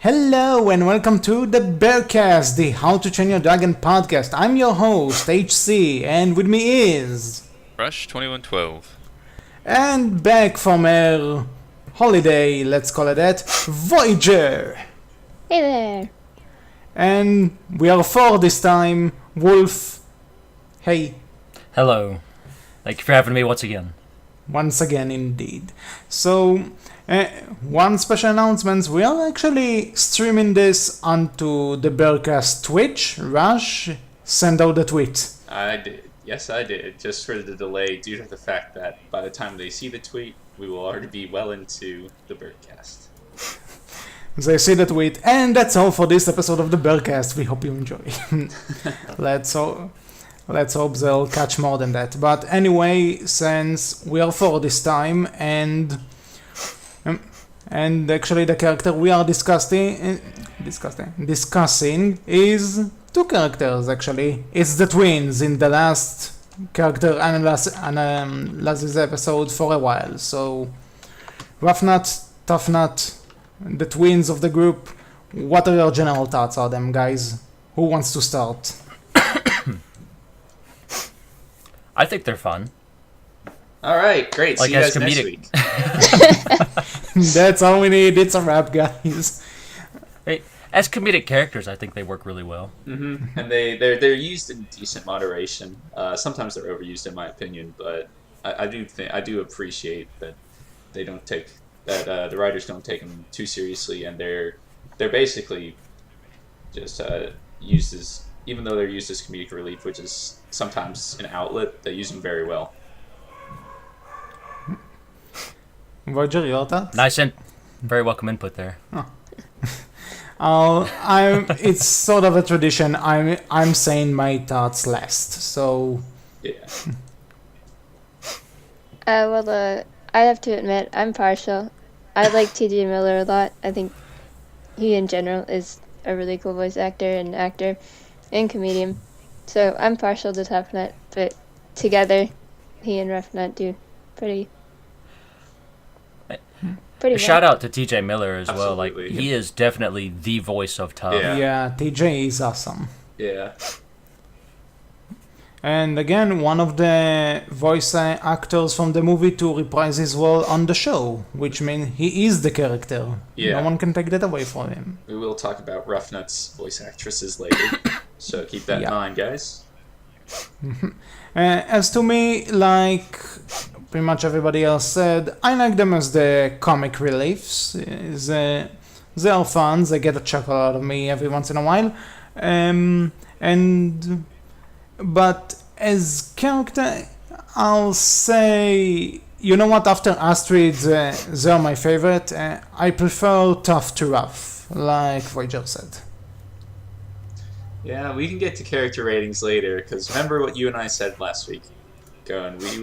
Hello and welcome to the Berkcast, the How to Train Your Dragon podcast. I'm your host, HC, and with me is... Rush 2112. And back from her holiday, let's call it that, Voyger! Hey there! And we are four this time, Wolf. Hey. Hello. Thank you for having me once again. Once again, indeed. So, one special announcement, we are actually streaming this onto the Berkcast Twitch. Rush, send out the tweet. I did. Yes, I did. Just for the delay due to the fact that by the time they see the tweet, we will already be well into the Berkcast. They see the tweet, and that's all for this episode of the Berkcast. We hope you enjoy. Let's hope they'll catch more than that. But anyway, since we are four this time, and actually the character we are discussing is two characters actually. It's the twins in the last character analysis episode for a while. So, Ruffnut, Tuffnut, the twins of the group. What are your general thoughts on them, guys? Who wants to start? I think they're fun. All right, great. Like see you as guys next comedic- week. That's all we need. It's a wrap, guys. Hey, as comedic characters, I think they work really well. Mm-hmm. And they're used in decent moderation. Sometimes they're overused, in my opinion, but I do appreciate that they don't take that the writers don't take them too seriously, and they're basically just used as, even though they're used as comedic relief, which is sometimes an outlet, they use them very well. Roger, your thoughts? Nice and very welcome input there. It's sort of a tradition. I'm saying my thoughts last. So Yeah. I have to admit, I'm partial. I like T.J. Miller a lot. I think he in general is a really cool voice actor and comedian. So I'm partial to Tuffnut, but together, he and Ruffnut do pretty well. Shout out to TJ Miller as well. Like Absolutely. he is definitely the voice of Tough. Yeah. TJ is awesome. Yeah. And again, one of the voice actors from the movie to reprise his role on the show, which means he is the character. Yeah. No one can take that away from him. We will talk about Ruffnut's voice actresses later, so keep that in mind, guys. As to me, like pretty much everybody else said, I like them as the comic reliefs. They are fun, they get a chuckle out of me every once in a while. But as character, I'll say, you know what, after Astrid, they're my favorite. I prefer Tough to Rough, like Voyger said. Yeah, we can get to character ratings later, because remember what you and I said last week? We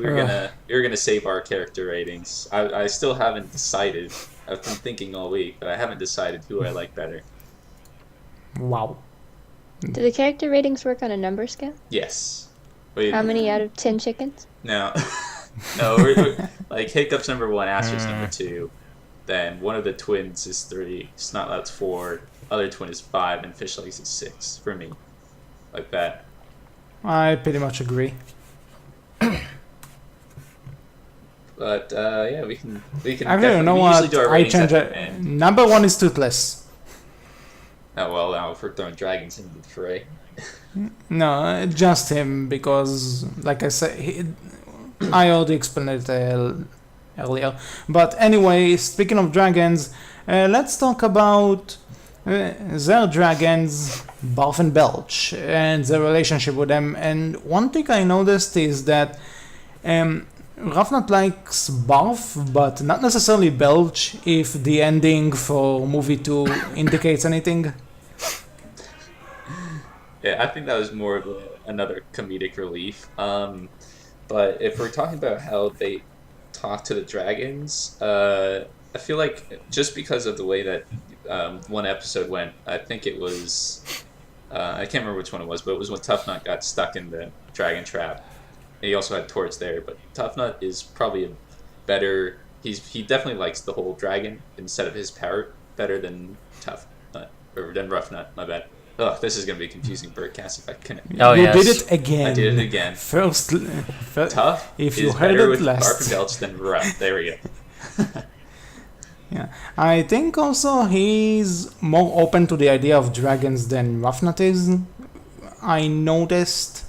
were gonna save our character ratings. I still haven't decided. I've been thinking all week, but I haven't decided who I like better. Wow. Do the character ratings work on a number scale? Yes. Wait, How many out of 10 chickens? No. No, we're like Hiccup's number 1, Aster's number 2. Then one of the twins is 3, Snotlout's 4, other twin is 5, and Fishlegs is 6 for me. Like that. I pretty much agree. But yeah, we can. I don't know we what, usually do our I ratings change at it. the end. Number 1 is Toothless. Oh well, now if we're throwing dragons into the fray. No, just him, because, like I said, I already explained it earlier. But anyway, speaking of dragons, let's talk about their dragons, Barf and Belch, and the relationship with them. And one thing I noticed is that Ruffnut likes Barf, but not necessarily Belch, if the ending for movie 2 indicates anything. Yeah, I think that was more of another comedic relief. But if we're talking about how they talk to the dragons, I feel like just because of the way that one episode went, I think it was, I can't remember which one it was, but it was when Tuffnut got stuck in the dragon trap. He also had Torch there, but Tuffnut is probably a better. He definitely likes the whole dragon instead of his parrot better than Ruffnut. My bad. Oh, this is gonna be confusing, Berkcast. If I can, Oh, you yes. did it again. I did it again. First, Tough if is you heard better it with last. Barf and Belch than Ruff. There we go. Yeah, I think also he's more open to the idea of dragons than Ruffnut is. I noticed.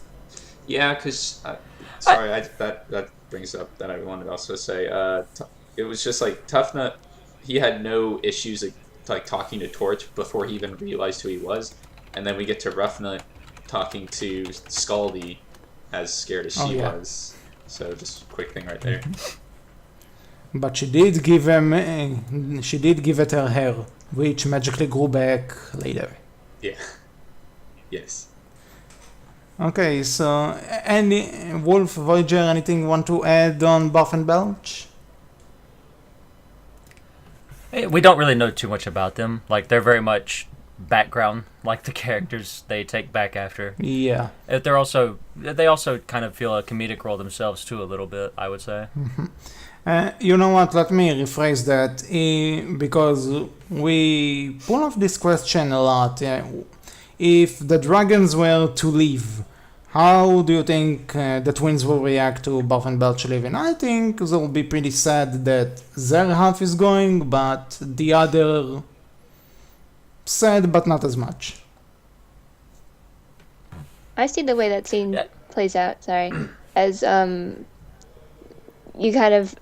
Yeah, because that brings up that I wanted to also say. It was just like Tuffnut. He had no issues like talking to Torch before he even realized who he was, and then we get to Ruffnut talking to Scaldy, as scared as she was. So just a quick thing right there. But she did give it her hair, which magically grew back later. Yeah. Yes. Okay, so any Wolf, Voyger, anything you want to add on Buff and Belch? We don't really know too much about them. Like, they're very much background, like the characters they take back after. Yeah. They also kind of feel a comedic role themselves too, a little bit, I would say. You know what, let me rephrase that, because we pull off this question a lot. If the dragons were to leave, how do you think the twins will react to Buff and Belch leaving? I think they'll be pretty sad that their half is going, but the other sad, but not as much. I see the way that scene plays out, as you kind of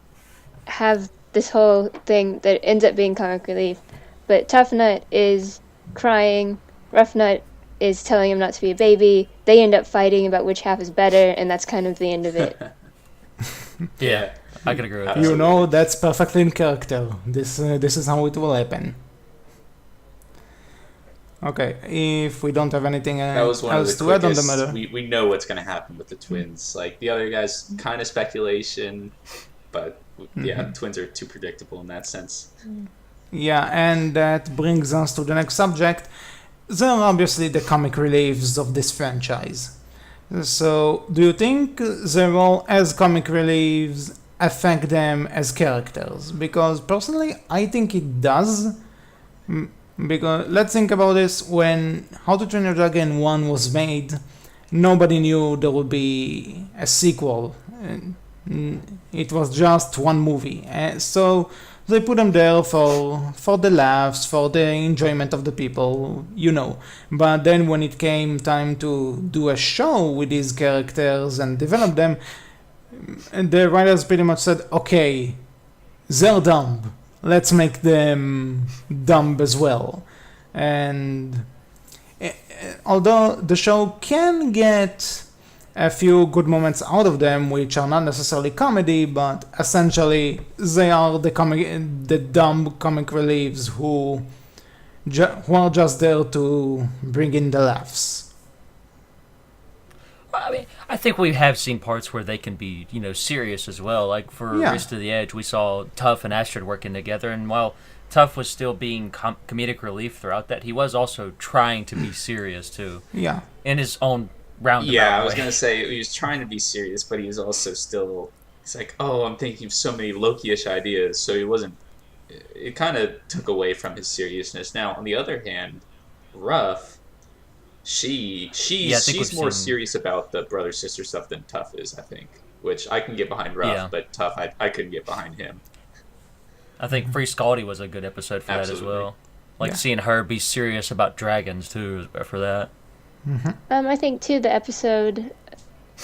have this whole thing that ends up being comic relief, but Tuffnut is crying, Ruffnut is telling him not to be a baby, they end up fighting about which half is better, and that's kind of the end of it. Yeah, I can agree with that. You know, that's perfectly in character. This is how it will happen. Okay, if we don't have anything That was one else of the to add on the quickest. matter. We know what's going to happen with the twins. Like the other guys, kind of speculation, but yeah, twins are too predictable in that sense. Yeah, and that brings us to the next subject. They're obviously the comic reliefs of this franchise. So, do you think their role as comic reliefs affect them as characters? Because personally, I think it does. Because let's think about this. When How to Train Your Dragon 1 was made, nobody knew there would be a sequel. It was just one movie. So they put them there for the laughs, for the enjoyment of the people, you know. But then when it came time to do a show with these characters and develop them, the writers pretty much said, okay, they're dumb. Let's make them dumb as well. And although the show can get a few good moments out of them, which are not necessarily comedy, but essentially they are the dumb comic reliefs who are just there to bring in the laughs. I mean, I think we have seen parts where they can be, serious as well. Like for Race to the Edge, we saw Tuff and Astrid working together, and while Tuff was still being comedic relief throughout that, he was also trying to be serious too. Yeah. In his own roundabout Yeah, I was way. gonna say he was trying to be serious, but he was also still. It's like, oh, I'm thinking of so many Loki-ish ideas, so he wasn't. It kind of took away from his seriousness. Now, on the other hand, Ruff. She's more serious about the brother sister stuff than Tuff is, I think. Which I can get behind Ruff, but Tuff I couldn't get behind him. I think Free Scaldy was a good episode for that as well. Like seeing her be serious about dragons too for that. I think too the episode,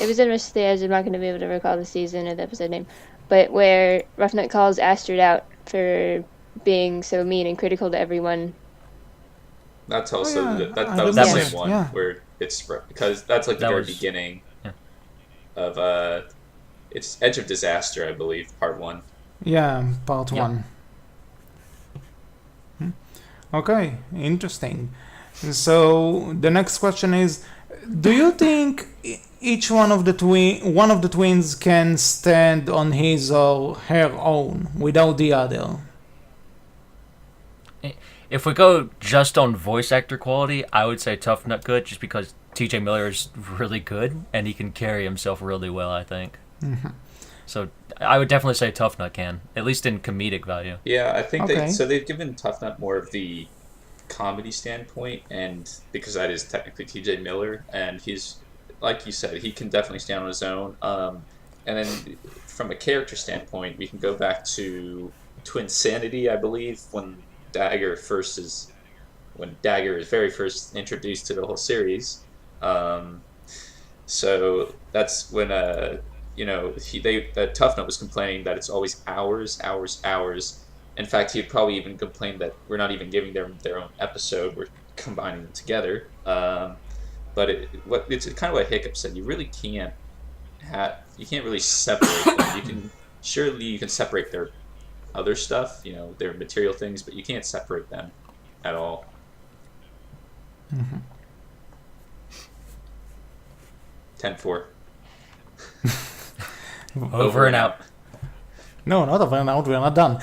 it was in Rush to the Edge. I'm not going to be able to recall the season or the episode name, but where Ruffnut calls Astrid out for being so mean and critical to everyone. That's also that was the the same same one where it's because that's like the very beginning of it's Edge of Disaster, I believe, part 1. Yeah, part 1. Okay, interesting. So the next question is, do you think each one of the twins can stand on his or her own without the other? If we go just on voice actor quality, I would say Tuffnut could, just because TJ Miller is really good and he can carry himself really well, I think. So I would definitely say Tuffnut can, at least in comedic value. Yeah, I think so they've given Tuffnut more of the comedy standpoint, and because that is technically T.J. Miller, and he's, like you said, he can definitely stand on his own. And then from a character standpoint, we can go back to Twinsanity, I believe, when Dagger is very first introduced to the whole series. So that's when Tuffnut was complaining that it's always hours, hours, hours. In fact, he'd probably even complain that we're not even giving them their own episode; we're combining them together. But it's kind of what Hiccup said. You really you can't really separate them. You can separate their other stuff, their material things, but you can't separate them at all. Mm-hmm. 10-4. Over and out. No, not over and out. We're not done.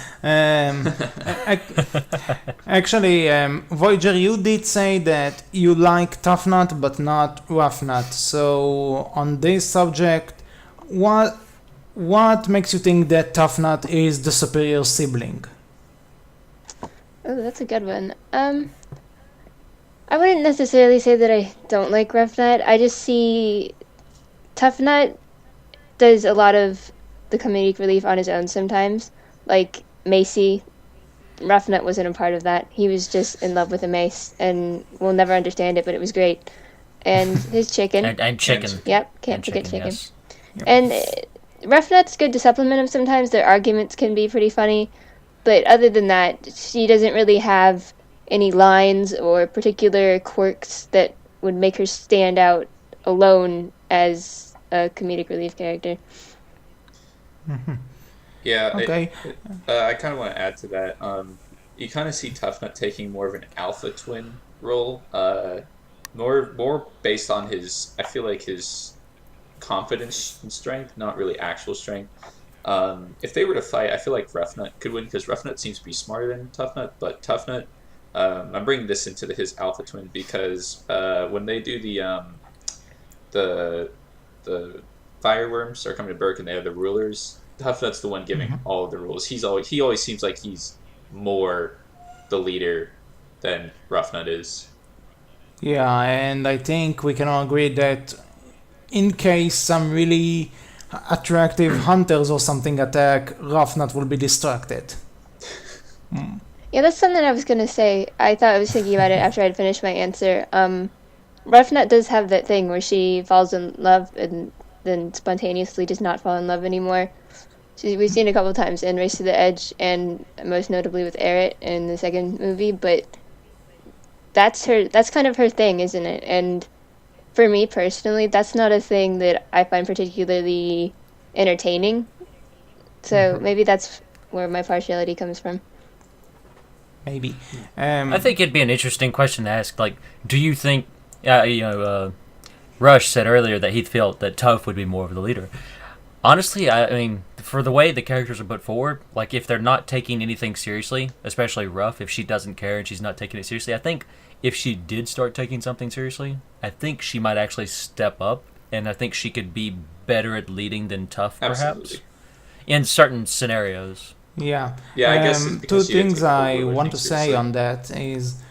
Actually, Voyger, you did say that you like Tuffnut but not Ruffnut. So on this subject, what makes you think that Tuffnut is the superior sibling? Oh, that's a good one. I wouldn't necessarily say that I don't like Ruffnut. I just see Tuffnut does a lot of the comedic relief on his own sometimes. Like Macy, Ruffnut wasn't a part of that. He was just in love with a mace, and we'll never understand it, but it was great. And his chicken. and chicken. Yep, can't forget chicken. Yes. Yep. And Ruffnut's good to supplement him sometimes. Their arguments can be pretty funny. But other than that, she doesn't really have any lines or particular quirks that would make her stand out alone as a comedic relief character. Mm-hmm. Yeah. Okay. I kind of want to add to that. You kind of see Tuffnut taking more of an alpha twin role, more based on I feel like his confidence and strength, not really actual strength. If they were to fight, I feel like Ruffnut could win because Ruffnut seems to be smarter than Tuffnut, but Tuffnut, I'm bringing this into his alpha twin because when they do the fireworms are coming to Berk and they have the rulers, Tuffnut's the one giving all of the rules. He always seems like he's more the leader than Ruffnut is. Yeah, and I think we can all agree that in case some really attractive hunters or something attack, Ruffnut will be distracted. Yeah, that's something I was going to say. I was thinking about it after I'd finished my answer. Ruffnut does have that thing where she falls in love and then spontaneously does not fall in love anymore. We've seen a couple of times in Race to the Edge and most notably with Eret in the second movie, but that's kind of her thing, isn't it? And for me personally, that's not a thing that I find particularly entertaining. So maybe that's where my partiality comes from. Maybe. I think it'd be an interesting question to ask. Like, do you think, Rush said earlier that he felt that Tuff would be more of the leader. Honestly, I mean, for the way the characters are put forward, like if they're not taking anything seriously, especially Ruff, if she doesn't care and she's not taking it seriously, I think if she did start taking something seriously, I think she might actually step up, and I think she could be better at leading than Tuff, perhaps, Absolutely. in certain scenarios. Yeah. Yeah, I guess it's because two she didn't things take the I ruler want to thing say seriously. on that is,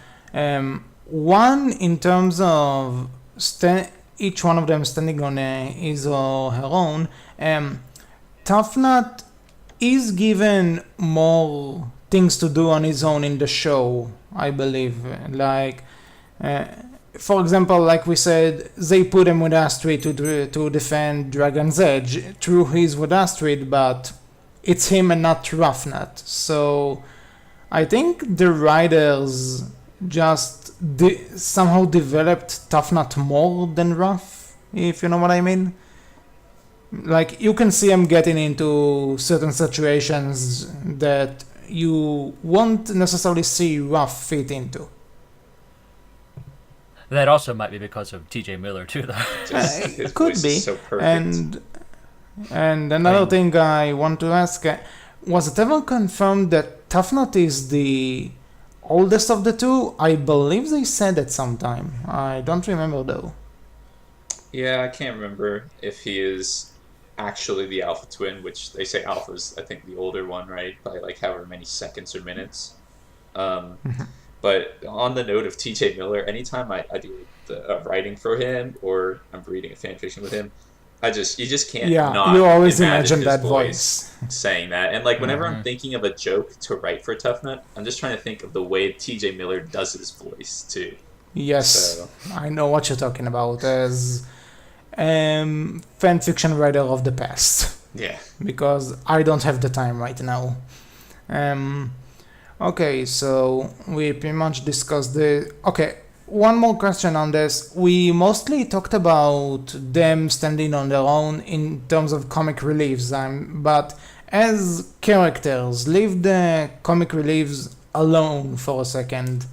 one, in terms of each one of them standing on his or her own, Tuffnut is given more things to do on his own in the show, I believe. Like, for example, like we said, they put him with Astrid to defend Dragon's Edge. True, he's with Astrid, but it's him and not Ruffnut. So I think the writers just somehow developed Tuffnut more than Ruff, if you know what I mean. Like, you can see him getting into certain situations that you won't necessarily see Ruff fit into. That also might be because of T.J. Miller, too, though. His Could voice be. is so perfect. And another thing I want to ask, was it ever confirmed that Tuffnut is the oldest of the two? I believe they said it sometime. I don't remember though. Yeah, I can't remember if he is actually the alpha twin, which they say alpha is, I think, the older one, right? By like however many seconds or minutes. But on the note of T.J. Miller, anytime I do the writing for him or I'm reading a fan fiction with him, you just can't not you always imagine imagine his that voice voice. saying that. And like whenever Mm-hmm. I'm thinking of a joke to write for Tuffnut, I'm just trying to think of the way T.J. Miller does his voice too. Yes, So I know what you're talking about as fan fiction writer of the past. yeah, Because I don't have the time right now. Okay, so we pretty much discussed the. Okay, one more question on this. We mostly talked about them standing on their own in terms of comic reliefs, but as characters, leave the comic reliefs alone for a second.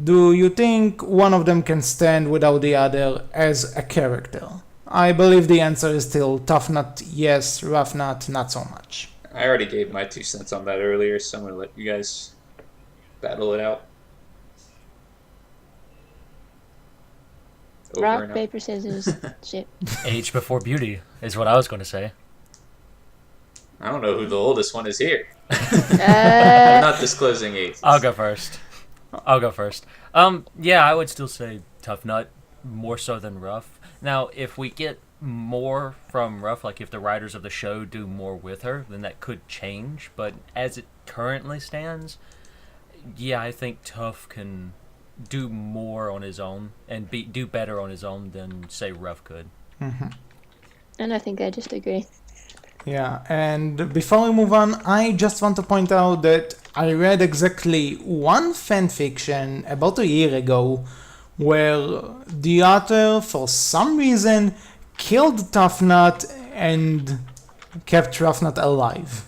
Do you think one of them can stand without the other as a character? I believe the answer is still Tuffnut, yes, Ruffnut, not so much. I already gave my 2 cents on that earlier, so I'm gonna let you guys battle it out. Over Rock, and out. paper, scissors, shit. Age before beauty is what I was going to say. I don't know who the oldest one is here. I'm Uh, not disclosing ages. I'll go first. Yeah, I would still say Tuffnut more so than Ruff. Now, if we get more from Ruff, like if the writers of the show do more with her, then that could change. But as it currently stands, yeah, I think Tuff can do more on his own and do better on his own than say Ruff could. and I think I just agree. Yeah, and before we move on, I just want to point out that I read exactly one fanfiction about a year ago where the author, for some reason, killed Tuffnut and kept Ruffnut alive.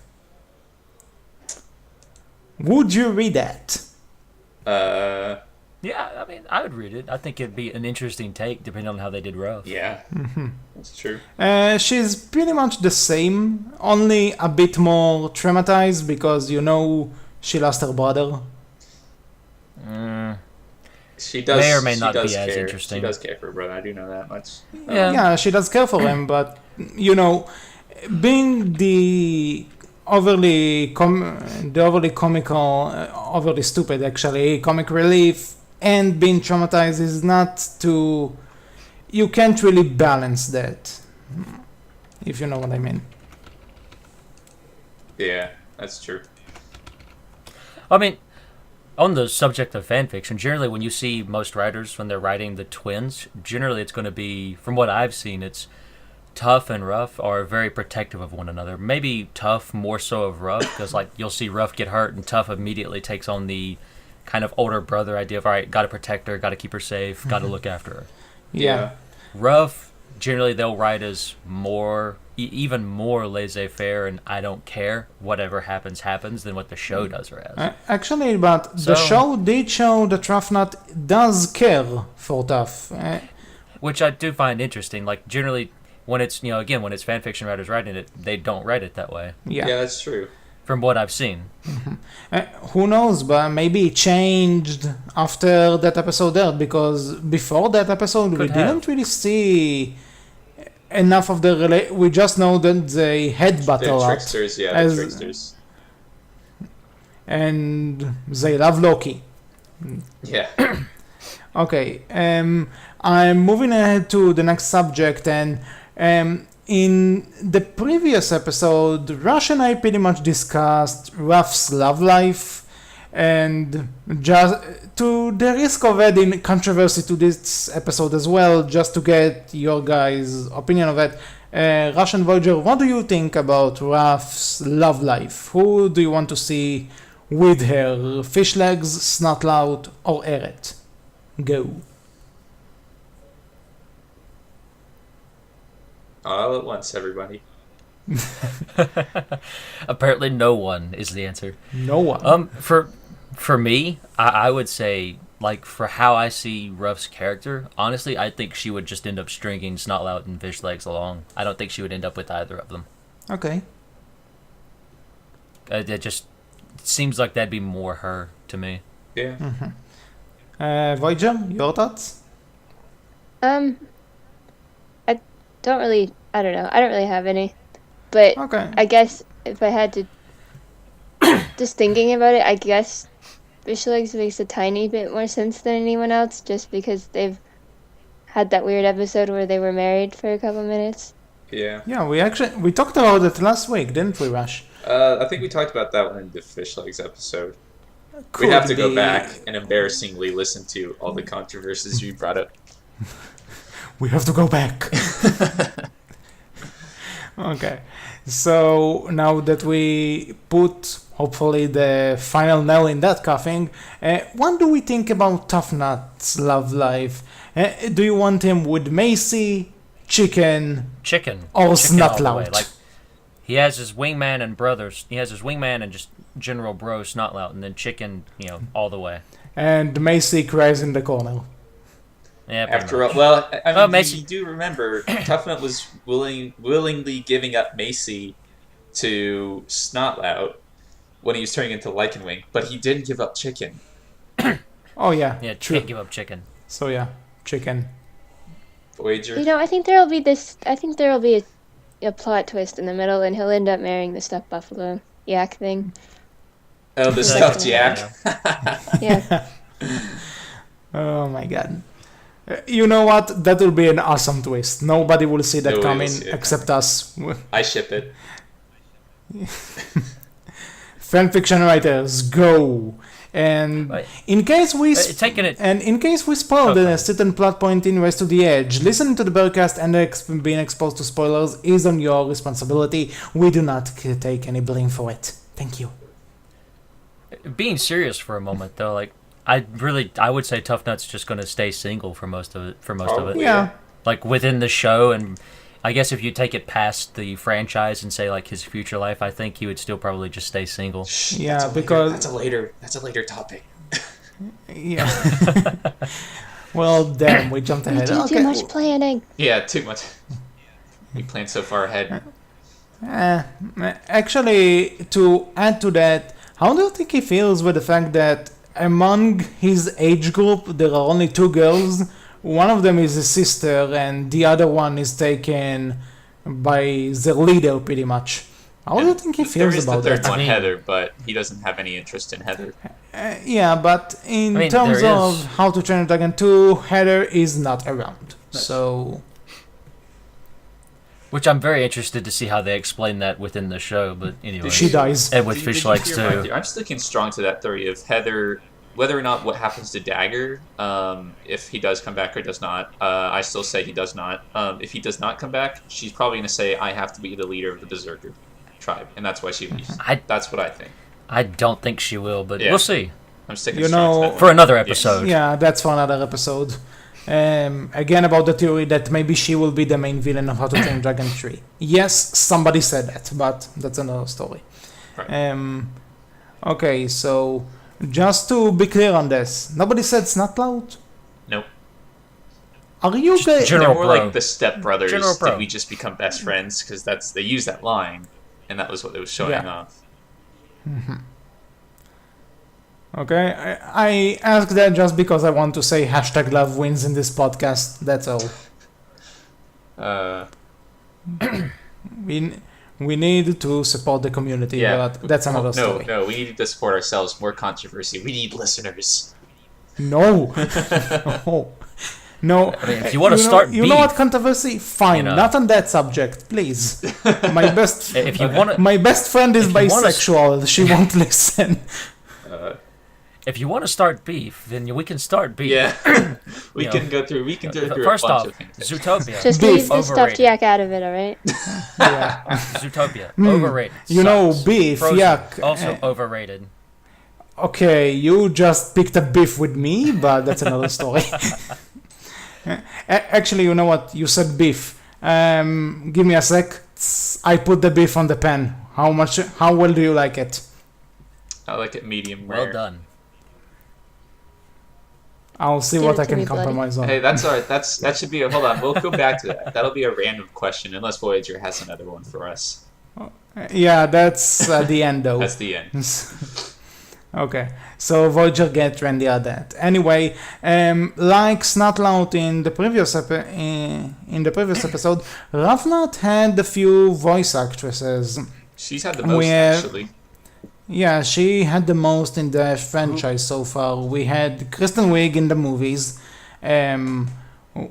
Would you read that? Yeah, I mean, I would read it. I think it'd be an interesting take depending on how they did Ruff. Yeah, that's true. She's pretty much the same, only a bit more traumatized because she lost her brother. She does. May or may she not does be as care. interesting. She does care for her brother. I do know that much. Yeah, she does care for him, but being the overly comical, overly stupid actually, comic relief, and being traumatized is not too. You can't really balance that, if you know what I mean. Yeah, that's true. I mean, on the subject of fanfiction, generally when you see most writers when they're writing the twins, generally it's going to be, from what I've seen, it's Tuff and Ruff are very protective of one another. Maybe Tuff more so of Ruff, because like you'll see Ruff get hurt and Tuff immediately takes on the kind of older brother idea of, all right, got to protect her, got to keep her safe, got to look after her. Yeah. Ruff, generally they'll write as more, even more laissez-faire and I don't care, whatever happens, happens, than what the show does her as. Actually, but the show did show that Ruffnut does care for Tuff. Which I do find interesting. Like, generally, when it's, again, when it's fanfiction writers writing it, they don't write it that way, Yeah, that's true. from what I've seen. Who knows, but maybe it changed after that episode aired, because before that episode we didn't really see enough of the we just know that they headbutt a They're lot. tricksters, they're tricksters. And they love Loki. Yeah. Okay, I'm moving ahead to the next subject, and in the previous episode, Rush and I pretty much discussed Ruff's love life, and just to the risk of adding controversy to this episode as well, just to get your guys' opinion of it, Rush and Voyger, what do you think about Ruff's love life? Who do you want to see with her? Fishlegs, Snotlout, or Eret? Go. All at once, everybody. Apparently no one is the answer. No one. For me, I would say, like, for how I see Ruff's character, honestly, I think she would just end up stringing Snotlout and Fishlegs along. I don't think she would end up with either of them. Okay. It just seems like that'd be more her to me. Yeah. Voyger, your thoughts? I don't know. I don't really have any. But Okay. I guess if I had to, just thinking about it, I guess Fish Legs makes a tiny bit more sense than anyone else, just because they've had that weird episode where they were married for a couple minutes. Yeah. Yeah, we talked about it last week, didn't we, Rush? I think we talked about that one in the Fish Legs episode. Could We have to go be- back and embarrassingly listen to all the controversies you brought up. We have to go back. Okay, so now that we put hopefully the final nail in that coffin, what do we think about Tuffnut's love life? Do you want him with Macy, Chicken, Chicken. or Chicken all the way. Snotlout? Like, he has his wingman and brothers. He has his wingman and just General Bro Snotlout, and then Chicken, all the way. And Macy cries in the corner. Yeah, pretty After all, much. well, I mean, Macy- you do remember Tuffnut was willingly giving up Macy to Snotlout when he was turning into Lycanwing, but he didn't give up Chicken. Oh yeah, Yeah, true. can't give up Chicken. So yeah, Chicken. Voyager. I think there will be a plot twist in the middle, and he'll end up marrying the stuffed buffalo yak thing. Oh, the Second stuffed one, yak. Yeah. Oh my god. You know what? That will be an awesome twist. Nobody will see that Nobody will coming see it except us. I ship it. Fanfiction writers, go! And Right. in case we Taking it. in case we spoil Okay. a certain plot point in Race to the Edge, listening to the Berkcast and being exposed to spoilers is on your responsibility. We do not take any blame for it. Thank you. Being serious for a moment, though, like, I would say Tuffnut's just going to stay single for most of it. Probably. Yeah. Like, within the show, and I guess if you take it past the franchise and say, like, his future life, I think he would still probably just stay single. Yeah, That's a because- that's a later topic. Yeah. Well, damn, we jumped We ahead. do too much planning. Yeah, too much. We planned so far ahead. Actually, to add to that, how do you think he feels with the fact that among his age group there are only two girls? One of them is his sister, and the other one is taken by the leader, pretty much. How do you think he feels There is about the third that? one, I mean- Heather, but he doesn't have any interest in Heather. Yeah, but in I mean, terms there of is- How to Train a Dragon 2, Heather is not around. So, Which I'm very interested to see how they explain that within the show, but anyway. she dies. And with Did Fish you Legs, hear my too. theory? I'm sticking strong to that theory of Heather, whether or not what happens to Dagger, if he does come back or does not. I still say he does not. If he does not come back, she's probably going to say, I have to be the leader of the Berserker tribe, and that's why she leaves. That's what I think. I don't think she will, but Yeah. we'll see. I'm sticking You strong know- to that For one. another episode. Yeah, that's for another episode. Again, about the theory that maybe she will be the main villain of How to Train a Dragon 3. Yes, somebody said that, but that's another story. Right. Okay, so just to be clear on this, nobody said Snotlout? Nope. Are you Just guys... General They're more Bro. like the stepbrothers. General Bro. Did we just become best friends? Because they use that line, and that was what it was showing Yeah. off. Okay, I asked that just because I want to say hashtag love wins in this podcast, that's all. We need to support the community, Yeah. but that's another story. No, we need to support ourselves. More controversy. We need listeners. No. No. No. I mean, if you want to start you beef, know what controversy? Fine, you know. not on that subject, please. My best if you want to, my best friend is If you wanna- bisexual. She won't listen. if you want to start beef, then we can start beef. Yeah, we You can know, go through. We can go through First a bunch off, of things. Zootopia. Just Beef. leave the stuffed Overrated. yak out of it, alright? Yeah. Zootopia. Overrated. You know, Sucks. beef, Frozen, yuck. Also overrated. Okay, you just picked a beef with me, but that's another story. Actually, you know what? You said beef. Give me a sec. I put the beef on the pan. How well do you like it? I like it medium Well rare. done. I'll see Give what it I to can me, buddy. compromise on. Hey, that's all right. That should be. Hold on, we'll go back to that. That'll be a random question, unless Voyager has another one for us. Yeah, that's at the end though. That's the end. Okay, so Voyager get ready at that. Anyway, like Snotlout in the previous episode, Ruffnut had a few voice actresses. She's had the most Where- actually. Yeah, she had the most in the franchise so far. We had Kristen Wiig in the movies. Um,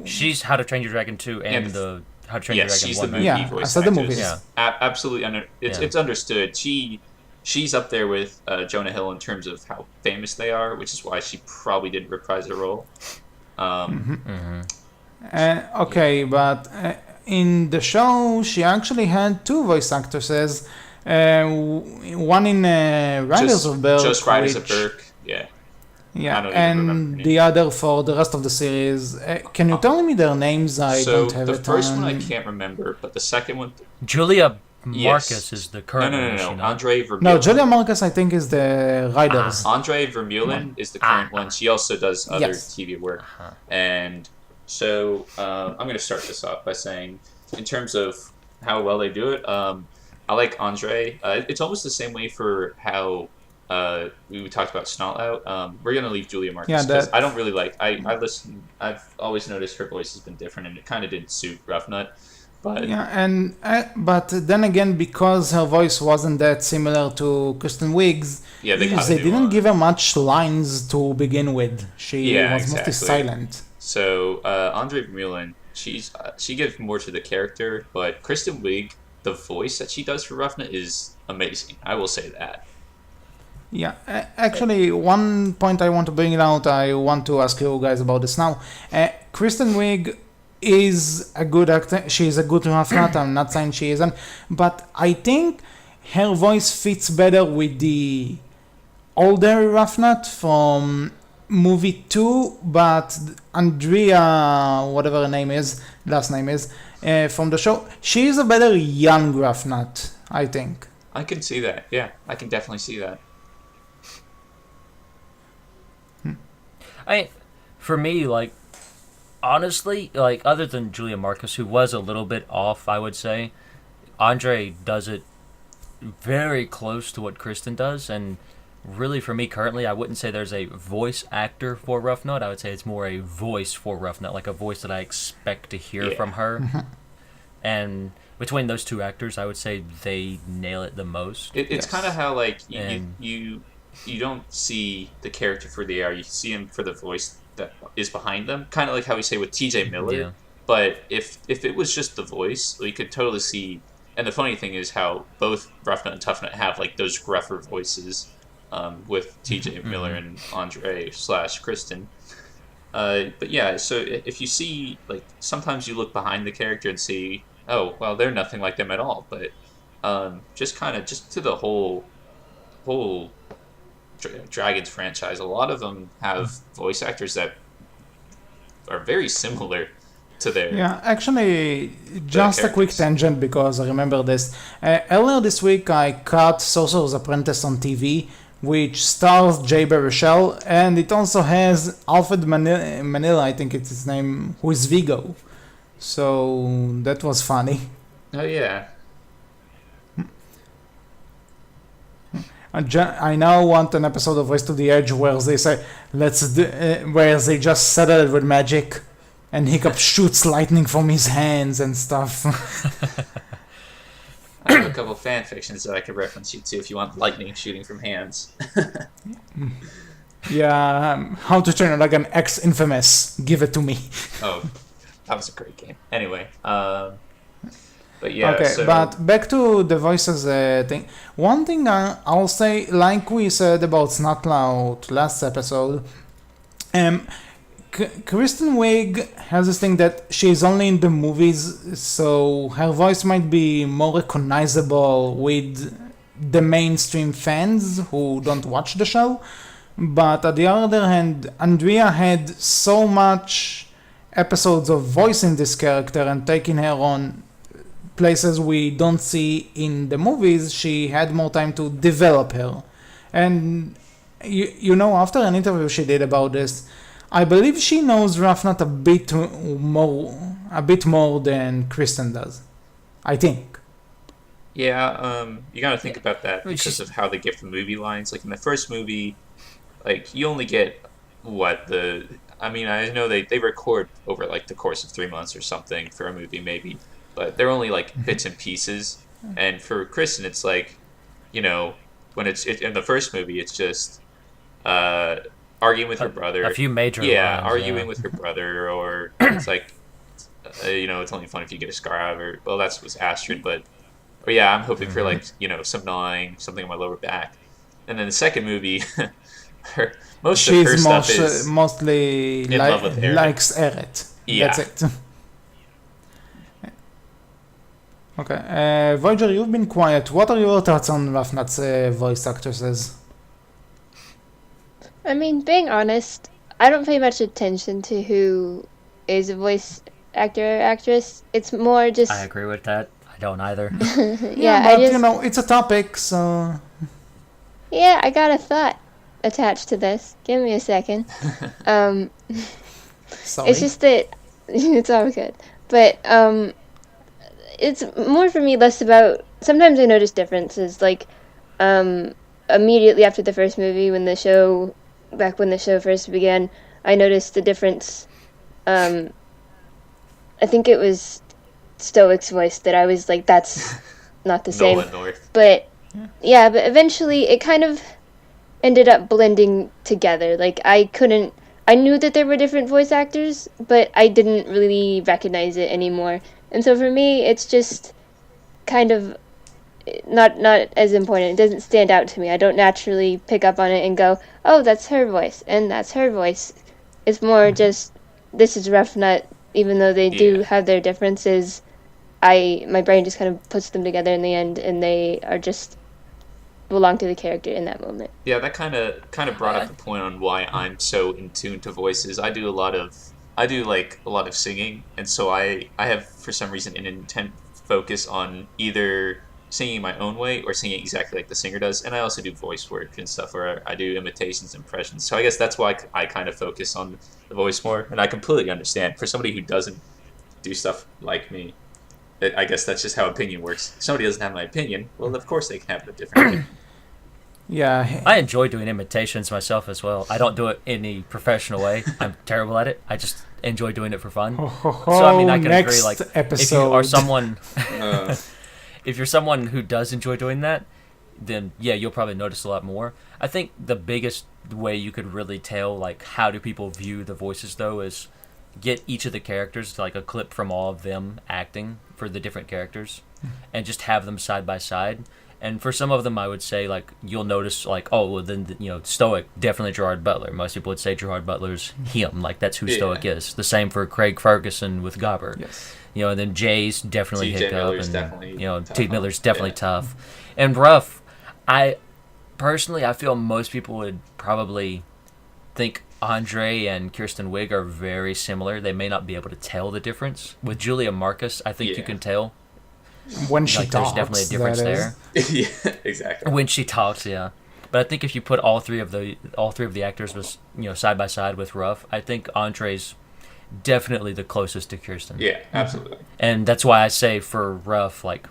She's How to Train Your Dragon 2 and Yeah, the How to Train Your Yes, Dragon she's 1. the movie Yeah, I voice saw the actress. movies. Yeah. Absolutely Yeah. it's understood. She's up there with Jonah Hill in terms of how famous they are, which is why she probably didn't reprise her role. Okay, but in the show, she actually had two voice actresses. One in Riders of Berk, Just Riders of which- Berk. Yeah. I Yeah, don't even remember her and name. the other for the rest of the series. Can you tell me their names? I So don't have the it first on. one I can't remember, but the second one, Julia Yes. Marcus is the current one, is she no. not? Andre Vermeulen. No, Julia Marcus, I think, is the Riders. Andre Vermeulen is the current one. She also does other Yes. TV work. And so I'm going to start this off by saying, in terms of how well they do it, I like Andre. It's almost the same way for how we talked about Snot Out. We're going to leave Julia Marcus Yeah, because that- I don't really like. I listen. I've always noticed her voice has been different, and it kind of didn't suit Ruffnut. But Yeah, and but then again, because her voice wasn't that similar to Kristen Wiig's, yeah, they got they didn't give her much lines to begin with. She Yeah, was mostly exactly. silent. So Andre Vermeulen, she gives more to the character, but Kristen Wiig, the voice that she does for Ruffnut is amazing. I will say that. Yeah, actually, one point I want to bring it out, I want to ask you guys about this now. Kristen Wiig is a good actor. She is a good Ruffnut. I'm not saying she isn't, but I think her voice fits better with the older Ruffnut from movie 2, but Andrea, whatever her name is, last name is, from the show, she is a better young Ruffnut, I think. I can see that. Yeah, I can definitely see that. For me, like, honestly, like, other than Julia Marcus, who was a little bit off, I would say, Andre does it very close to what Kristen does, and really, for me currently, I wouldn't say there's a voice actor for Ruffnut. I would say it's more a voice for Ruffnut, like a voice that I expect to hear from her. And between those two actors, I would say they nail it the most. It's Yes. kind of how like And- you don't see the character for the AR, you see him for the voice that is behind them. Kind of like how we say with T.J. Miller. Yeah. But if it was just the voice, we could totally see. And the funny thing is how both Ruffnut and Tuffnut have like those gruffer voices, with T.J. Miller and Andre / Kristen. But yeah, so if you see, like, sometimes you look behind the character and see, oh, well, they're nothing like them at all. But just to the whole Dragons franchise, a lot of them have voice actors that are very similar to their. Yeah, actually, just a quick characters. tangent because I remember this. Earlier this week, I caught Sorcerer's Apprentice on TV, which stars Jay Baruchel, and it also has Alfred Manila, I think it's his name, who is Vigo. So that was funny. Oh yeah. I now want an episode of Race to the Edge where they say, where they just settle it with magic, and Hiccup shoots lightning from his hands and stuff. I have a couple fan fictions that I could reference you to if you want lightning shooting from hands. Yeah, How to Train a Dragon X Infamous. Give it to me. Oh, that was a great game. Anyway, but yeah. Okay, so, but back to the voices thing. One thing I'll say, like we said about Snotlout last episode, Kristen Wiig has this thing that she's only in the movies, so her voice might be more recognizable with the mainstream fans who don't watch the show. But on the other hand, Andrea had so much episodes of voicing this character and taking her on places we don't see in the movies. She had more time to develop her. And you know, after an interview she did about this, I believe she knows Ruffnut a bit more than Kristen does. I think. yeah, you gotta think about that mean, because she's- of how they give the movie lines. Like in the first movie, like you only get I mean, I know they record over like the course of 3 months or something for a movie maybe, but they're only like bits and pieces. And for Kristen, it's like, you know, when in the first movie, it's just arguing with her brother. A few major yeah, lines, arguing with her brother, or it's like, it's only fun if you get a scar out of her. Well, that was Astrid, but yeah, I'm hoping for like some gnawing, something on my lower back. And then the second movie, most of her stuff is mostly in love with Eret. likes Eret. Yeah. That's it. Okay, Voyger, you've been quiet. What are your thoughts on Ruffnut's voice actresses? I mean, being honest, I don't pay much attention to who is a voice actor or actress. It's more just... I agree with that. I don't either. yeah, but I just... it's a topic, so... Yeah, I got a thought attached to this. Give me a second. Sorry. It's just that... it's all good. But, it's more for me less about... Sometimes I notice differences, like, immediately after the first movie, back when the show first began, I noticed the difference. I think it was Stoic's voice that I was like, that's not the same. Nolan North. But, yeah, but eventually it kind of ended up blending together. Like, I knew that there were different voice actors, but I didn't really recognize it anymore. And so for me, it's just kind of not as important. It doesn't stand out to me. I don't naturally pick up on it and go, oh, that's her voice, and that's her voice. It's more just, this is Ruffnut, even though they do have their differences. My brain just kind of puts them together in the end, and they are just belong to the character in that moment. Yeah, that kind of brought up the point on why I'm so in tune to voices. I do a lot of singing, and so I have for some reason an intent focus on either singing my own way or singing exactly like the singer does. And I also do voice work and stuff where I do imitations, impressions. So I guess that's why I kind of focus on the voice more. And I completely understand for somebody who doesn't do stuff like me. I guess that's just how opinion works. If somebody doesn't have my opinion, well, of course they can have a different opinion. Yeah. I enjoy doing imitations myself as well. I don't do it in any professional way. I'm terrible at it. I just enjoy doing it for fun. So I mean, I can agree. Like, if you are someone, if you're someone who does enjoy doing that, then yeah, you'll probably notice a lot more. I think the biggest way you could really tell, like, how do people view the voices though, is get each of the characters, like a clip from all of them acting for the different characters, and just have them side by side. And for some of them, I would say, like, you'll notice, like, oh, well, then, Stoic, definitely Gerard Butler. Most people would say Gerard Butler's him. Like, that's who Stoic is. The same for Craig Ferguson with Gobber. Yes. And then Jay's definitely Hiccup. And, T. Miller's definitely tough. And Ruff, I feel most people would probably think Andre and Kirsten Wiig are very similar. They may not be able to tell the difference. With Julia Marcus, I think you can tell. When she talks, there's definitely a difference there. Yeah, exactly. When she talks, yeah. But I think if you put all three of the actors was side by side with Ruff, I think Andre's definitely the closest to Kirsten. Yeah, absolutely. And that's why I say for Ruff, like,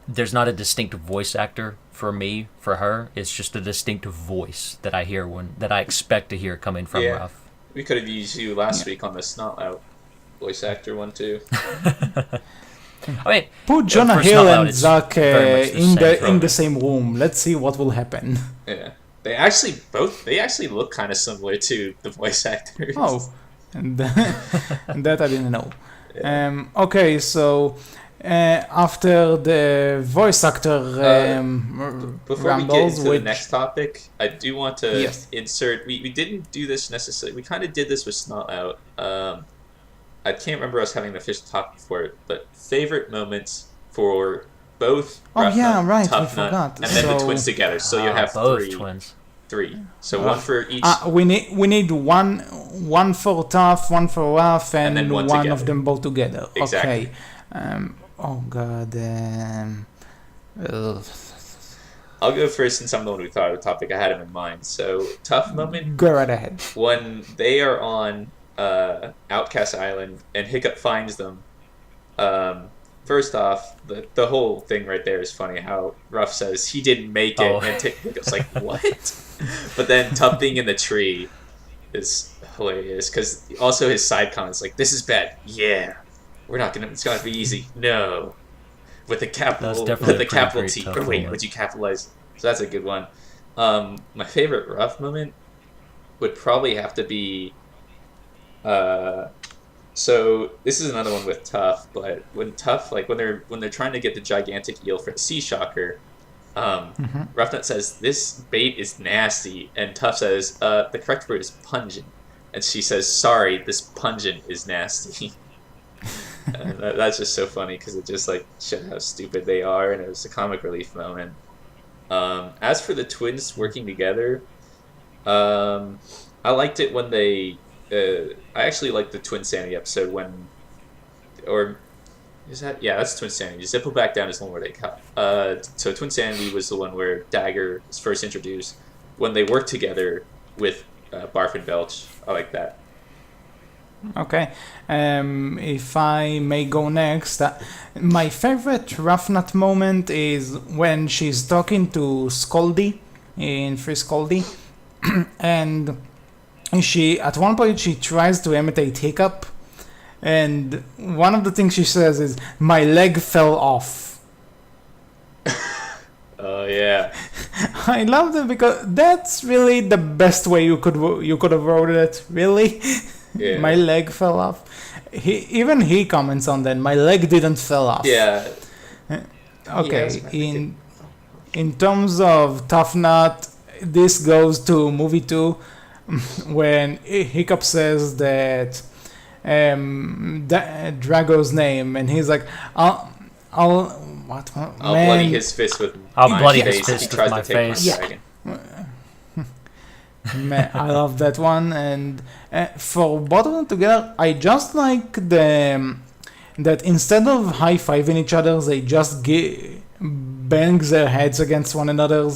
there's not a distinct voice actor for me for her. It's just a distinct voice that I hear that I expect to hear coming from Ruff. We could have used you last week on the Snot Out voice actor one too. I mean, put Jonah Hill and Zach in the same room. Let's see what will happen. Yeah, they actually look kind of similar to the voice actors. Oh, and that I didn't know. Yeah. Okay, so after the voice actor before rambles, we get into the next topic, I do want to insert. We didn't do this necessarily. We kind of did this with Snot Out. I can't remember us having an official topic for it, but favorite moments for both Ruffnut, Tuffnut, and then the twins together. So you have both twins. Three. So one for each. We need one for Tuff, one for Ruff, and then one of them both together. Exactly. Okay. Oh God. I'll go first since I'm the one who thought of the topic. I had him in mind. So tough moment. Go right ahead. When they are on Outcast Island and Hiccup finds them. First off, the whole thing right there is funny. How Ruff says he didn't make it, and Hiccup's like, what? But then Tuff being in the tree is hilarious because also his side comments like, "This is bad." Yeah, it's gonna be easy. No, with the capital T. Or wait, would you capitalize? So that's a good one. My favorite rough moment would probably have to be. So this is another one with Tough, but when Tough, like when they're trying to get the gigantic eel for the sea shocker, Ruffnut says this bait is nasty, and Tough says the correct word is pungent, and she says sorry, this pungent is nasty. And that's just so funny because it just like showed how stupid they are, and it was a comic relief moment. As for the twins working together, I liked it when they. I actually liked the Twin Sanity episode when, or is that that's Twin Sanity. Zippo Back Down is the one where they cut. So Twin Sanity was the one where Dagger was first introduced when they worked together with Barf and Belch. I like that. Okay, if I may go next, my favorite Ruffnut moment is when she's talking to Scaldy in Free Scaldy, and she at one point she tries to imitate Hiccup, and one of the things she says is, "My leg fell off." Oh yeah. I love it because that's really the best way you could have wrote it. Really. Yeah. My leg fell off. He comments on that. My leg didn't fell off. Yeah. Okay. In terms of Tuffnut, this goes to movie 2 when Hiccup says that Drago's name, and he's like, I'll bloody his fist with I'll bloody face. his fist He tries with my to take face. dragon. Man, I love that one, and for both of them together, I just like that instead of high-fiving each other, they just bang their heads against one another.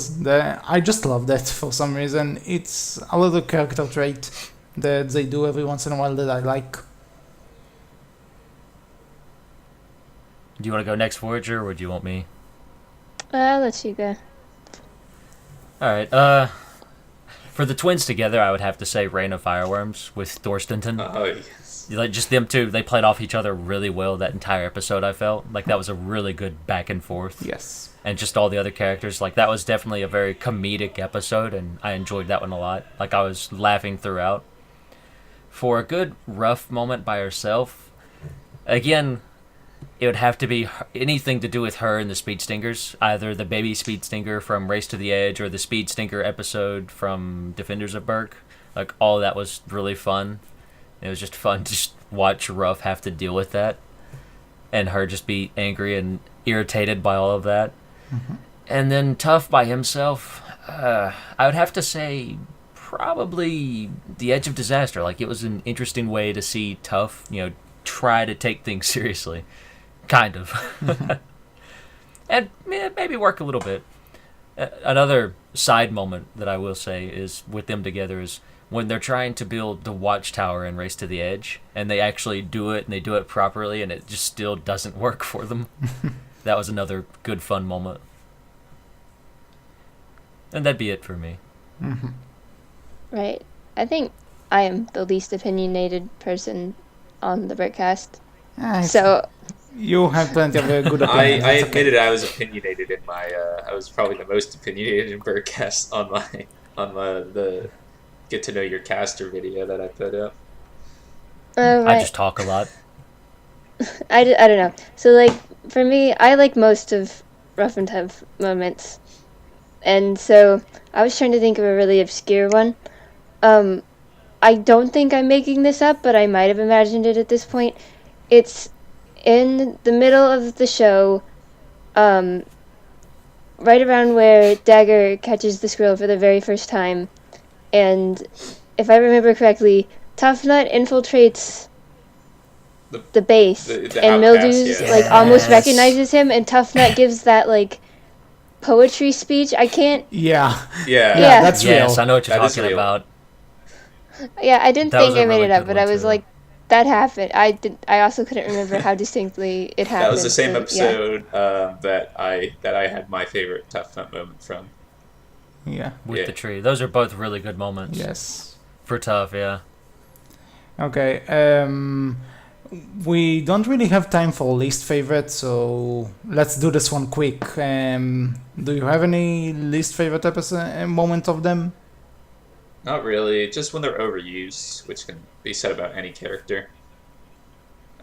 I just love that for some reason. It's a little character trait that they do every once in a while that I like. Do you want to go next, Voyager, or do you want me? I'll let you go. Alright, for the twins together, I would have to say Rain of Fireworms with Thorstenton. Oh yes. Like, just them two, they played off each other really well that entire episode, I felt. Like, that was a really good back and forth. Yes. And just all the other characters. Like, that was definitely a very comedic episode, and I enjoyed that one a lot. Like, I was laughing throughout. For a good rough moment by herself, again, it would have to be anything to do with her and the Speed Stingers. Either the baby Speed Stinger from Race to the Edge or the Speed Stinger episode from Defenders of Berk. Like, all of that was really fun. It was just fun to just watch Ruff have to deal with that. And her just be angry and irritated by all of that. Mm-hmm. And then Tough by himself, I would have to say probably The Edge of Disaster. Like, it was an interesting way to see Tough, try to take things seriously. Kind of. And maybe work a little bit. Another side moment that I will say is with them together is when they're trying to build the watchtower in Race to the Edge, and they actually do it, and they do it properly, and it just still doesn't work for them. That was another good, fun moment. And that'd be it for me. Mm-hmm. Right. I think I am the least opinionated person on the Berkcast. So you have plenty of good I opinions. admitted I was opinionated in my. I was probably the most opinionated in Berkcast on the get to know your caster video that I put up. right. I just talk a lot. I don't know. So, like, for me, I like most of Rough and Tough moments. And so, I was trying to think of a really obscure one. I don't think I'm making this up, but I might have imagined it at this point. It's in the middle of the show, right around where Dagger catches the squirrel for the very first time. And if I remember correctly, Tuffnut infiltrates the base, the and outcast, Mildew's almost recognizes him, and Tuffnut gives that poetry speech. I can't. Yeah, Yeah. that's real. Yes, I know what you're That is talking real. about. Yeah, I didn't That think was a I made really it up, good but one, I was too. like, that happened. I also couldn't remember how distinctly it happened. That was the same so, yeah. episode that I had my favorite Tough Nut moment from. Yeah. With Yeah. the tree. Those are both really good moments. Yes. For Tough, yeah. Okay. we don't really have time for least favorite, so let's do this one quick. Do you have any least favorite episode moment of them? Not really. Just when they're overused, which can be said about any character,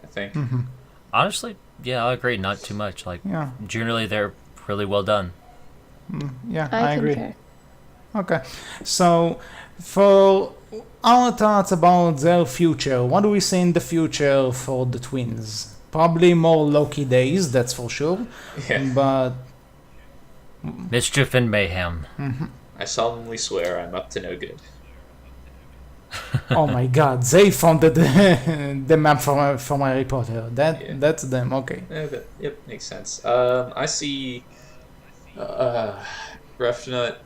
I think. Mm-hmm. Honestly, yeah, I agree. Not too much. Like, Yeah, generally, they're really well done. yeah, I I agree. concur. Okay, so for our thoughts about their future, what do we see in the future for the twins? Probably more Loki days, that's for sure. Yeah. But Mischief and mayhem. I solemnly swear I'm up to no good. oh my God, they founded the map from Harry Potter. That's them. Okay. Yep, makes sense. I see Ruffnut.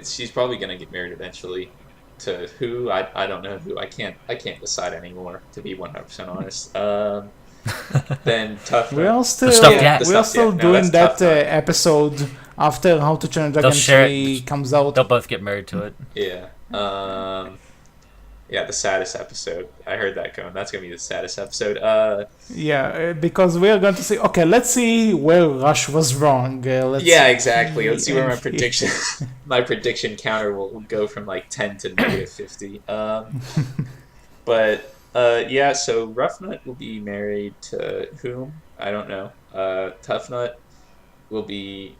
She's probably gonna get married eventually. To who? I don't know who. I can't decide anymore. To be 100% honest. Then Tuffnut. We're still stuffed cat. we're still No, doing that's that Tuffnut. episode after How to Train a Dragon They'll share 3 comes out. They'll both get married to it. Yeah. Yeah, the saddest episode. I heard that going. That's gonna be the saddest episode. Yeah, because we're going to see. Okay, let's see where Rush was wrong. Yeah, exactly. Let's see where my prediction, my prediction counter will go from like 10 to negative 50. But yeah, so Ruffnut will be married to whom? I don't know. Tuffnut will be.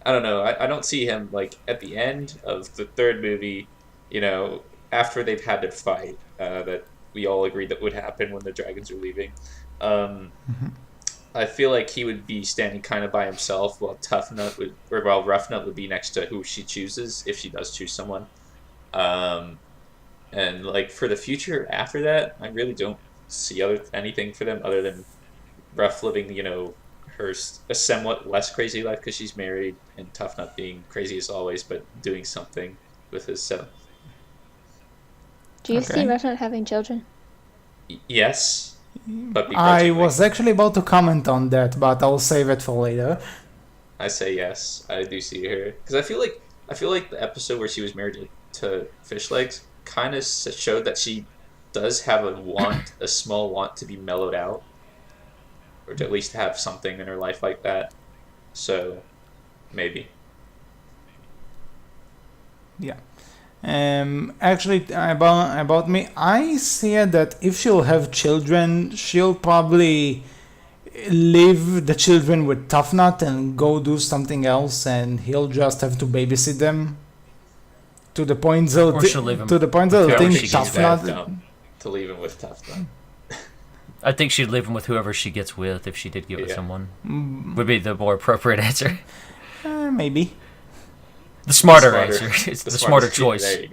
I don't know. I don't see him like at the end of the third movie. You know, after they've had to fight, that we all agreed that would happen when the dragons are leaving. I feel like he would be standing kind of by himself, while Ruffnut would be next to who she chooses, if she does choose someone. And like for the future after that, I really don't see anything for them other than Ruff living, a somewhat less crazy life because she's married, and Tuffnut being crazy as always, but doing something with his self. Do you Okay. see Ruffnut having children? Yes, but I begrudgingly. was actually about to comment on that, but I'll save it for later. I say yes. I do see her because I feel like the episode where she was married to Fishlegs kind of showed that she does have a small want to be mellowed out, or to at least have something in her life like that. So, maybe. Yeah. Actually, about me, I see it that if she'll have children, she'll probably leave the children with Tuffnut and go do something else, and he'll just have to babysit them. To the point they'll Or she'll leave him to the point they'll whoever think she gets She's bad Tuffnut. dumb to leave him with Tuffnut. I think she'd leave him with whoever she gets with if she did get with Yeah. someone. Would be the more appropriate answer. Maybe. The smarter answer. It's the smarter smartest- choice. There you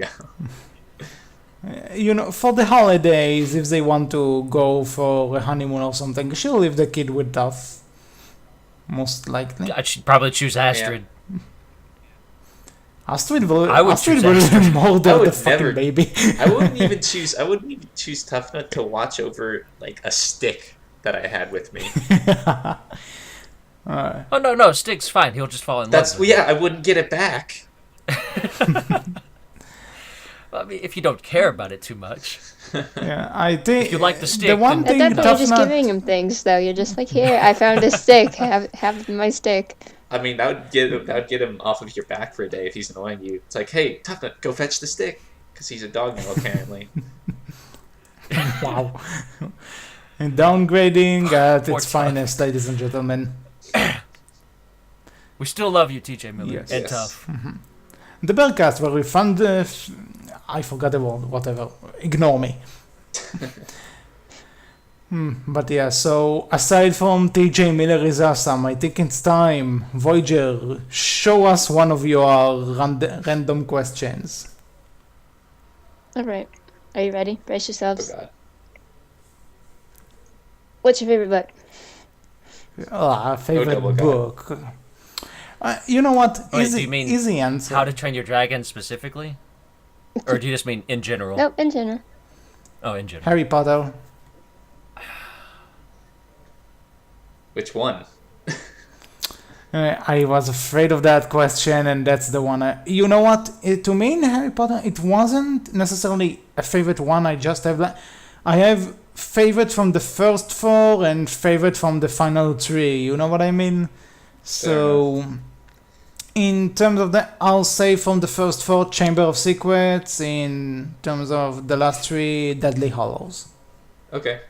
go. For the holidays, if they want to go for a honeymoon or something, she'll leave the kid with Tuff. Most likely. I'd probably choose Astrid. Astrid will. I would Astrid choose will Astrid. murder would the fucking never- baby. I wouldn't even choose Tuffnut to watch over like a stick that I had with me. Oh no, Stig's fine. He'll just fall in love. with Yeah, I wouldn't get it back. I mean, if you don't care about it too much. Yeah, I think If you like the stick, the one At thing that point, you're just Tuffnut- giving him things, though. You're just like, here, I found a stick. Have my stick. I mean, that would get him off of your back for a day if he's annoying you. It's like, hey, Tuffnut, go fetch the stick, because he's a dog now apparently. Wow. And downgrading at Poor its Tuff. finest, ladies and gentlemen. We still love you, TJ Miller. Yes. And Yes. Tough. The Berkcast, where we fund. I forgot the word. Whatever. Ignore me. But yeah, so aside from TJ Miller is awesome, I think it's time. Voyger, show us one of your random questions. All right. Are you ready? Brace Oh yourselves. god. What's your favorite book? Favorite double guy. book. You know what? Wait, Easy, do you mean easy answer. How to Train Your Dragon specifically? Or do you just mean in general? Nope, in general. Oh, in general. Harry Potter. Which one? I was afraid of that question, and that's the one. You know what? To me, in Harry Potter, it wasn't necessarily a favorite one. I just have I have favorite from the first four and favorite from the final three. You know what I mean? So, in terms of that, I'll say from the first four, Chamber of Secrets. In terms of the last three, Deadly Hollows. Okay.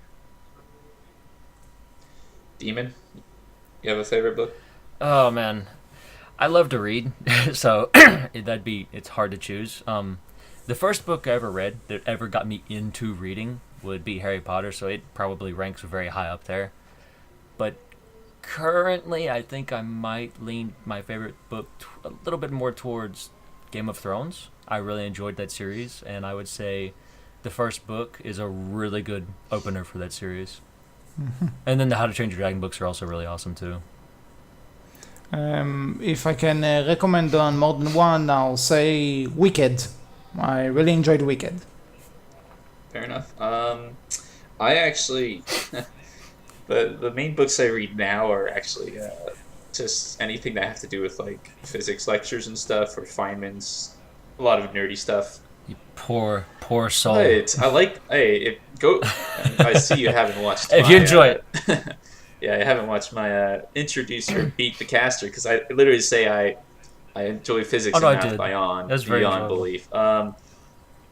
Demon, you have a favorite book? Oh man, I love to read, so it's hard to choose. The first book I ever read that ever got me into reading would be Harry Potter, so it probably ranks very high up there. But currently, I think I might lean my favorite book a little bit more towards Game of Thrones. I really enjoyed that series, and I would say the first book is a really good opener for that series. And then the How to Train Your Dragon books are also really awesome too. If I can recommend on more than one, I'll say Wicked. I really enjoyed Wicked. Fair enough. I actually, the main books I read now are actually just anything that have to do with like physics lectures and stuff, or Feynman's, a lot of nerdy stuff. You poor soul. I see you haven't watched. If you enjoy it. Yeah, I haven't watched my introducer Beat the Caster, because I literally say I enjoy physics and math beyond belief.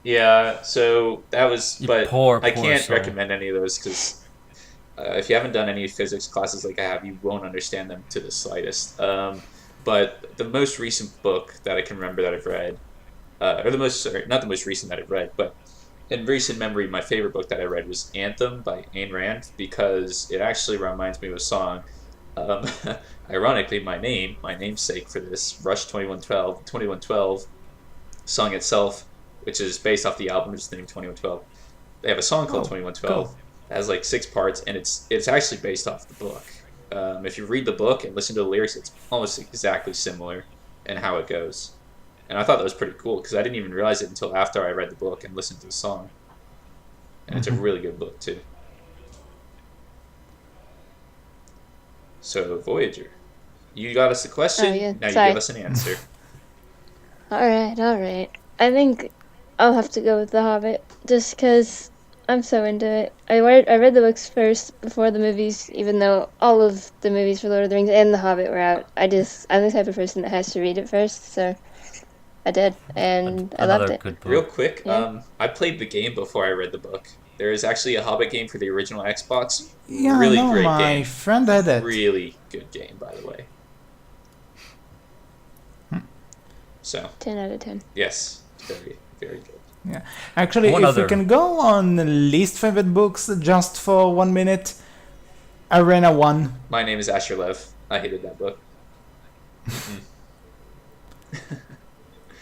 Yeah, so that was, I can't recommend any of those, because if you haven't done any physics classes like I have, you won't understand them to the slightest. But the most recent book that I can remember that I've read, not the most recent that I've read, but in recent memory, my favorite book that I read was Anthem by Ayn Rand, because it actually reminds me of a song. Ironically, my namesake for this, Rush 2112 song itself, which is based off the album, just named 2112. They have a song called 2112. Cool. It has like 6 parts, and it's actually based off the book. If you read the book and listen to the lyrics, it's almost exactly similar in how it goes. And I thought that was pretty cool, because I didn't even realize it until after I read the book and listened to the song. And it's a really good book, too. So, Voyager, you got us a question, now you give us an answer. Alright. I think I'll have to go with The Hobbit, just because I'm so into it. I read the books first before the movies, even though all of the movies for Lord of the Rings and The Hobbit were out. I'm the type of person that has to read it first, so I did, and I loved it. Real quick, I played the game before I read the book. There is actually a Hobbit game for the original Xbox. Yeah, really I know, great my game. Friend had it. Really good game, by the way. So 10 out of 10. Yes, very, very good. Yeah, actually, we can go on least favorite books just for 1 minute, Arena 1. My name is Asher Lev. I hated that book.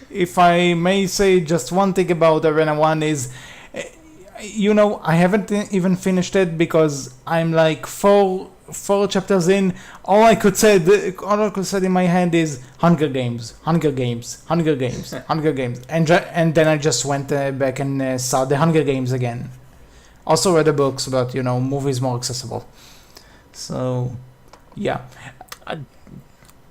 If I may say just one thing about Arena 1 is, I haven't even finished it because I'm like four chapters in. All I could say in my head is Hunger Games, and then I just went back and saw the Hunger Games again. Also read the books, but movies more accessible. So, yeah. I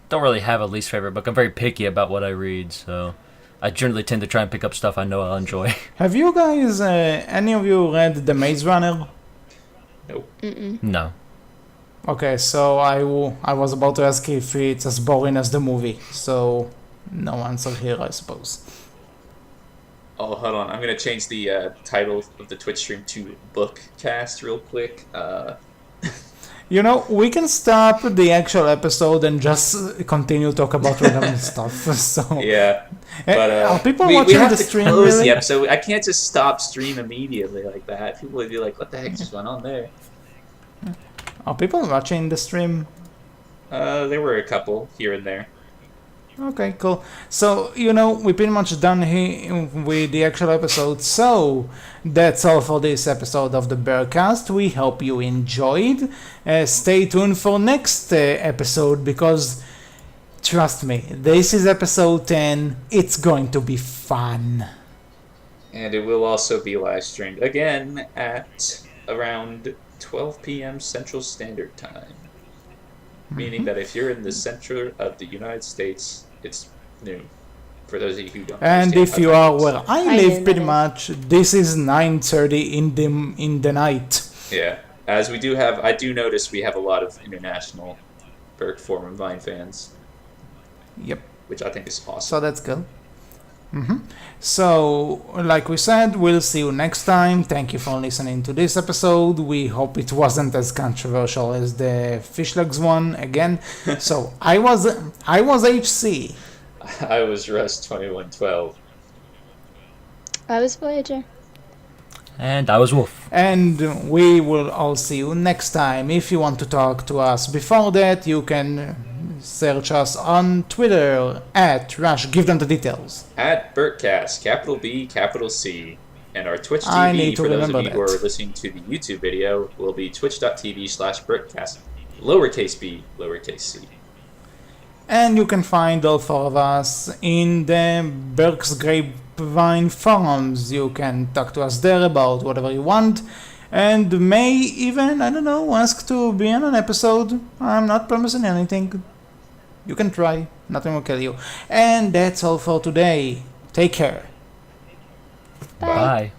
don't really have a least favorite book. I'm very picky about what I read, so I generally tend to try and pick up stuff I know I'll enjoy. Have you guys, any of you read The Maze Runner? Nope. No. Okay, so I was about to ask if it's as boring as the movie, so no answer here, I suppose. Oh, hold on. I'm going to change the title of the Twitch stream to Bookcast real quick. We can stop the actual episode and just continue to talk about random stuff. So yeah, but are people watching the stream? Close really? the episode. I can't just stop stream immediately like that. People would be like, "What the heck just went on there?" Are people watching the stream? There were a couple here and there. Okay, cool. So, we're pretty much done here with the actual episode. So, that's all for this episode of the Berkcast. We hope you enjoyed. Stay tuned for next episode because, trust me, this is episode 10. It's going to be fun. And it will also be live streamed again at around 12 p.m. Central Standard Time. Meaning that if you're in the center of the United States, it's noon. For those of you who don't And understand if you how are time where works. I I live, know pretty that. much, this is 9:30 in the night. Yeah, as we do have, I do notice we have a lot of international Berk Forum Vine fans, Yep. which I think is awesome. So that's good. So, like we said, we'll see you next time. Thank you for listening to this episode. We hope it wasn't as controversial as the fish legs one again. So I was HC. I was Russ 2112. I was Voyager. And I was Wolf. And we will all see you next time. If you want to talk to us before that, you can search us on Twitter at Rush. Give them the details. At Berkcast, capital B, capital C. And our Twitch I TV, need to for those of remember you who that. are listening to the YouTube video, will be twitch.tv/Berkcast. Lowercase b, lowercase c. And you can find all four of us in the Berk's Grapevine forums. You can talk to us there about whatever you want. And may even, I don't know, ask to be on an episode. I'm not promising anything. You can try. Nothing will kill you. And that's all for today. Take care. Bye. Bye.